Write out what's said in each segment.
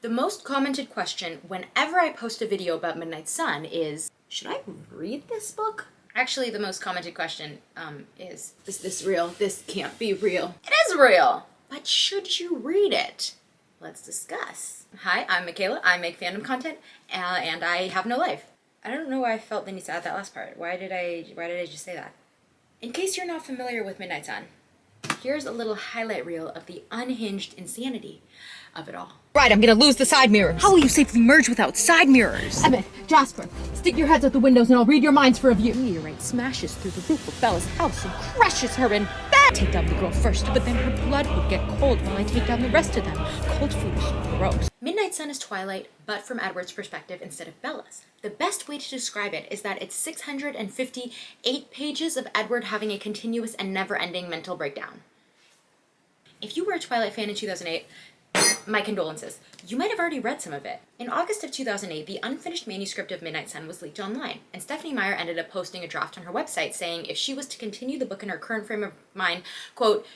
The most commented question whenever I post a video about Midnight Sun is, should I read this book? Actually, the most commented question is this real? This can't be real. It is real! But should you read it? Let's discuss. Hi, I'm Michaela. I make fandom content, and I have no life. I don't know why I felt the need to add that last part. Why did I just say that? In case you're not familiar with Midnight Sun, here's a little highlight reel of the unhinged insanity of it all. Right, I'm gonna lose the side mirrors. How will you safely merge without side mirrors? Emmett, Jasper, stick your heads out the windows and I'll read your minds for a view. Meteorite smashes through the roof of Bella's house and crushes her in. Take down the girl first, but then her blood would get cold while I take down the rest of them. Cold food is gross. Midnight Sun is Twilight, but from Edward's perspective instead of Bella's. The best way to describe it is that it's 658 pages of Edward having a continuous and never-ending mental breakdown. If you were a Twilight fan in 2008, my condolences. You might have already read some of it. In August of 2008, the unfinished manuscript of Midnight Sun was leaked online, and Stephenie Meyer ended up posting a draft on her website saying if she was to continue the book in her current frame of mind, quote,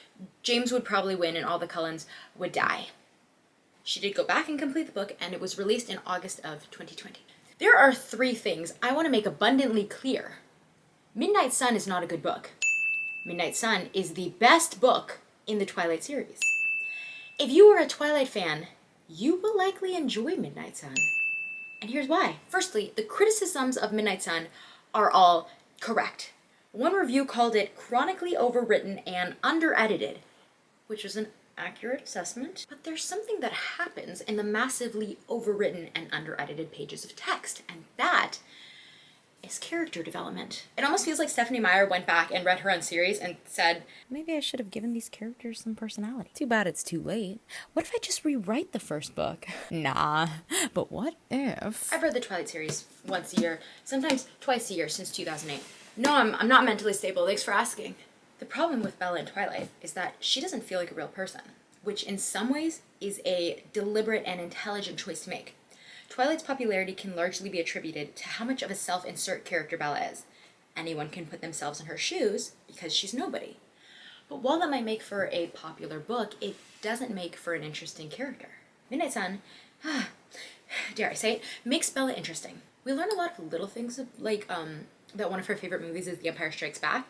James would probably win and all the Cullens would die. She did go back and complete the book, and it was released in August of 2020. There are 3 things I want to make abundantly clear. Midnight Sun is not a good book. Midnight Sun is the best book in the Twilight series. If you are a Twilight fan, you will likely enjoy Midnight Sun. And here's why. Firstly, the criticisms of Midnight Sun are all correct. One review called it chronically overwritten and under-edited, which was an accurate assessment. But there's something that happens in the massively overwritten and under-edited pages of text, and that is character development. It almost feels like Stephenie Meyer went back and read her own series and said, maybe I should have given these characters some personality. Too bad it's too late. What if I just rewrite the first book? Nah, but what if? I've read the Twilight series once a year, sometimes twice a year since 2008. No, I'm not mentally stable, thanks for asking. The problem with Bella in Twilight is that she doesn't feel like a real person, which in some ways is a deliberate and intelligent choice to make. Twilight's popularity can largely be attributed to how much of a self-insert character Bella is. Anyone can put themselves in her shoes because she's nobody. But while that might make for a popular book, it doesn't make for an interesting character. Midnight Sun, dare I say it, makes Bella interesting. We learn a lot of little things, like that one of her favorite movies is The Empire Strikes Back.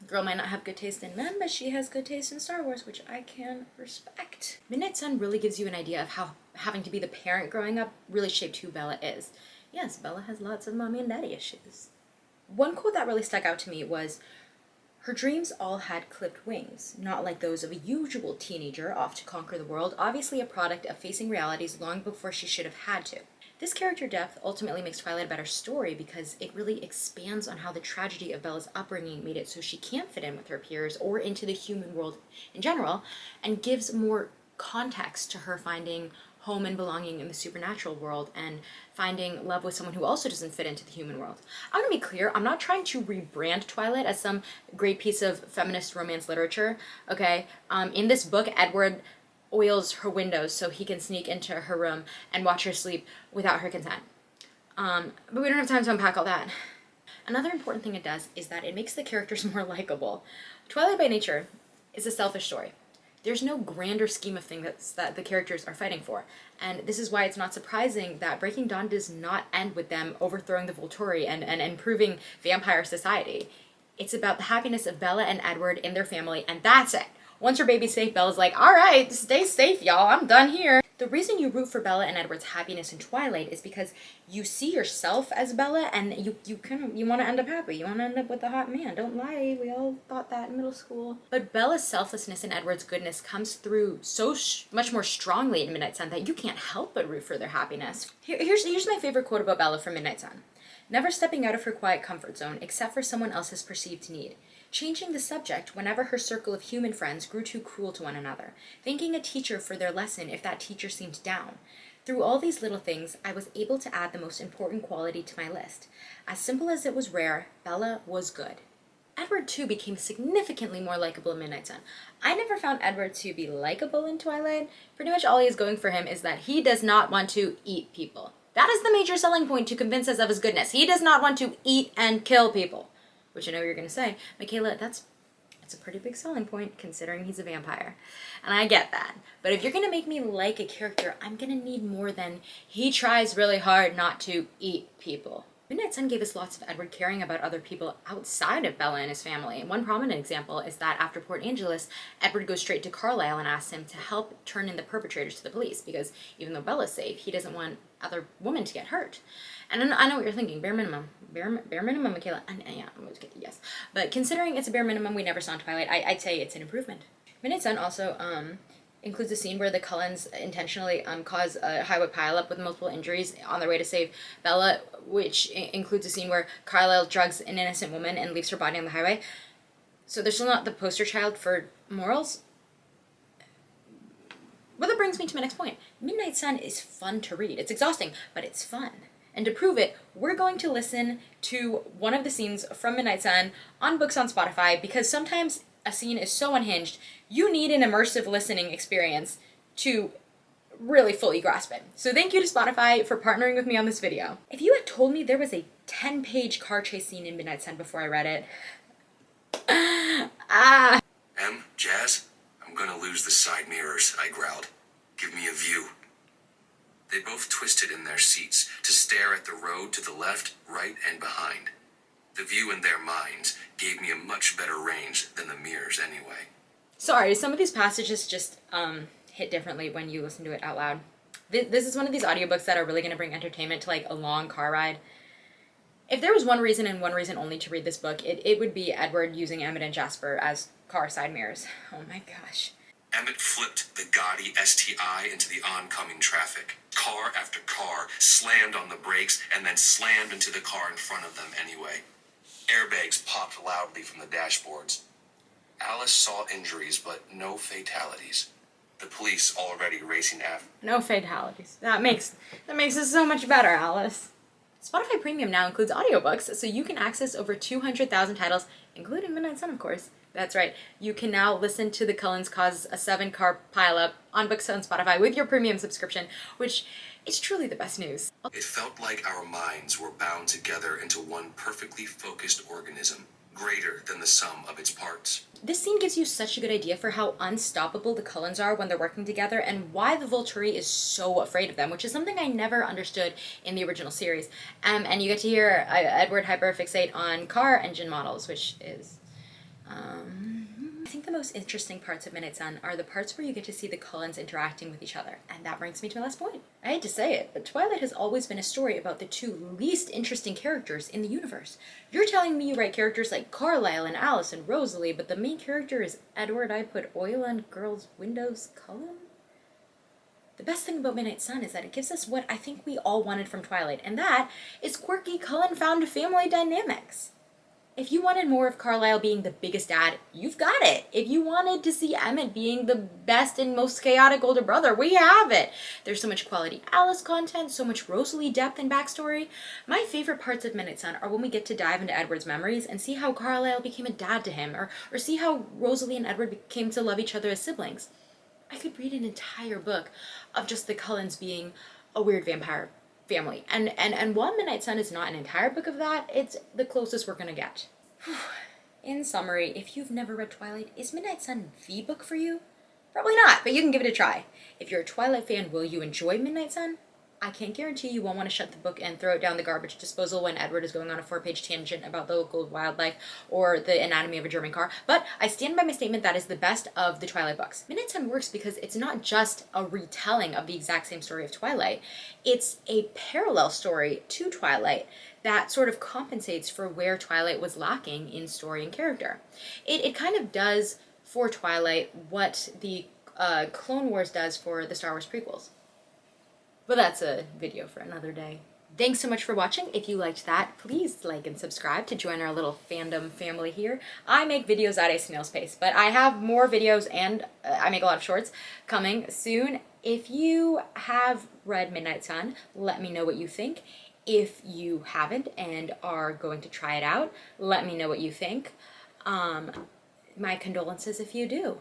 Girl might not have good taste in men, but she has good taste in Star Wars, which I can respect. Midnight Sun really gives you an idea of how having to be the parent growing up really shaped who Bella is. Yes, Bella has lots of mommy and daddy issues. One quote that really stuck out to me was, her dreams all had clipped wings, not like those of a usual teenager off to conquer the world, obviously a product of facing realities long before she should have had to. This character depth ultimately makes Twilight a better story because it really expands on how the tragedy of Bella's upbringing made it so she can't fit in with her peers or into the human world in general, and gives more context to her finding home and belonging in the supernatural world and finding love with someone who also doesn't fit into the human world. I want to be clear, I'm not trying to rebrand Twilight as some great piece of feminist romance literature, okay? In this book, Edward oils her windows so he can sneak into her room and watch her sleep without her consent. But we don't have time to unpack all that. Another important thing it does is that it makes the characters more likable. Twilight by nature is a selfish story. There's no grander scheme of things that the characters are fighting for. And this is why it's not surprising that Breaking Dawn does not end with them overthrowing the Volturi and improving vampire society. It's about the happiness of Bella and Edward in their family, and that's it. Once her baby's safe, Bella's like, all right, stay safe, y'all. I'm done here. The reason you root for Bella and Edward's happiness in Twilight is because you see yourself as Bella, and you want to end up happy. You want to end up with a hot man. Don't lie. We all thought that in middle school. But Bella's selflessness and Edward's goodness comes through so much more strongly in Midnight Sun that you can't help but root for their happiness. Here's my favorite quote about Bella from Midnight Sun. Never stepping out of her quiet comfort zone except for someone else's perceived need. Changing the subject whenever her circle of human friends grew too cruel to one another, thanking a teacher for their lesson if that teacher seemed down. Through all these little things, I was able to add the most important quality to my list. As simple as it was rare, Bella was good. Edward, too, became significantly more likable in Midnight Sun. I never found Edward to be likable in Twilight. Pretty much all he is going for him is that he does not want to eat people. That is the major selling point to convince us of his goodness. He does not want to eat and kill people. Which I know you're going to say, Michaela, that's It's a pretty big selling point considering he's a vampire. And I get that. But if you're gonna make me like a character, I'm gonna need more than he tries really hard not to eat people. Midnight Sun gave us lots of Edward caring about other people outside of Bella and his family. One prominent example is that after Port Angeles, Edward goes straight to Carlisle and asks him to help turn in the perpetrators to the police because even though Bella's safe, he doesn't want other women to get hurt. And I know what you're thinking, bare minimum, Michaela. And yeah, yes. But considering it's a bare minimum we never saw in Twilight, I'd say it's an improvement. Midnight Sun also includes a scene where the Cullens intentionally cause a highway pileup with multiple injuries on their way to save Bella, which includes a scene where Carlisle drugs an innocent woman and leaves her body on the highway. So they're still not the poster child for morals. Well, that brings me to my next point. Midnight Sun is fun to read. It's exhausting, but it's fun. And to prove it, we're going to listen to one of the scenes from Midnight Sun on Books on Spotify because sometimes a scene is so unhinged, you need an immersive listening experience to really fully grasp it. So thank you to Spotify for partnering with me on this video. If you had told me there was a 10-page car chase scene in Midnight Sun before I read it, Jazz, I'm gonna lose the side mirrors, I growled. Give me a view. They both twisted in their seats to stare at the road to the left, right, and behind. The view in their minds gave me a much better range than the mirrors anyway. Sorry, some of these passages just hit differently when you listen to it out loud. This is one of these audiobooks that are really going to bring entertainment to like a long car ride. If there was one reason and one reason only to read this book, it would be Edward using Emmett and Jasper as car side mirrors. Oh my gosh. Emmett flipped the gaudy STI into the oncoming traffic. Car after car slammed on the brakes and then slammed into the car in front of them anyway. Airbags popped loudly from the dashboards. Alice saw injuries, but no fatalities. The police already racing after. No fatalities. That makes it so much better, Alice. Spotify Premium now includes audiobooks, so you can access over 200,000 titles, including Midnight Sun, of course. That's right. You can now listen to the Cullens cause a 7-car pileup on Books on Spotify with your premium subscription, which is truly the best news. It felt like our minds were bound together into one perfectly focused organism, greater than the sum of its parts. This scene gives you such a good idea for how unstoppable the Cullens are when they're working together and why the Volturi is so afraid of them, which is something I never understood in the original series. And you get to hear Edward hyperfixate on car engine models, which is... I think the most interesting parts of Midnight Sun are the parts where you get to see the Cullens interacting with each other. And that brings me to my last point. I hate to say it, but Twilight has always been a story about the two least interesting characters in the universe. You're telling me you write characters like Carlisle and Alice and Rosalie, but the main character is Edward I put oil on girls' windows Cullen? The best thing about Midnight Sun is that it gives us what I think we all wanted from Twilight, and that is quirky Cullen-found family dynamics. If you wanted more of Carlisle being the biggest dad, you've got it. If you wanted to see Emmett being the best and most chaotic older brother, we have it. There's so much quality Alice content, so much Rosalie depth and backstory. My favorite parts of Midnight Sun are when we get to dive into Edward's memories and see how Carlisle became a dad to him, or see how Rosalie and Edward came to love each other as siblings. I could read an entire book of just the Cullens being a weird vampire family. And while Midnight Sun is not an entire book of that, it's the closest we're gonna get. In summary, if you've never read Twilight, is Midnight Sun the book for you? Probably not, but you can give it a try. If you're a Twilight fan, will you enjoy Midnight Sun? I can't guarantee you won't want to shut the book and throw it down the garbage disposal when Edward is going on a 4-page tangent about the local wildlife or the anatomy of a German car, but I stand by my statement that is the best of the Twilight books. Midnight Sun works because it's not just a retelling of the exact same story of Twilight, it's a parallel story to Twilight that sort of compensates for where Twilight was lacking in story and character. It kind of does for Twilight what the Clone Wars does for the Star Wars prequels. But that's a video for another day. Thanks so much for watching. If you liked that, please like and subscribe to join our little fandom family here. I make videos at a snail's pace, but I have more videos and I make a lot of shorts coming soon. If you have read Midnight Sun, let me know what you think. If you haven't and are going to try it out, let me know what you think. My condolences if you do.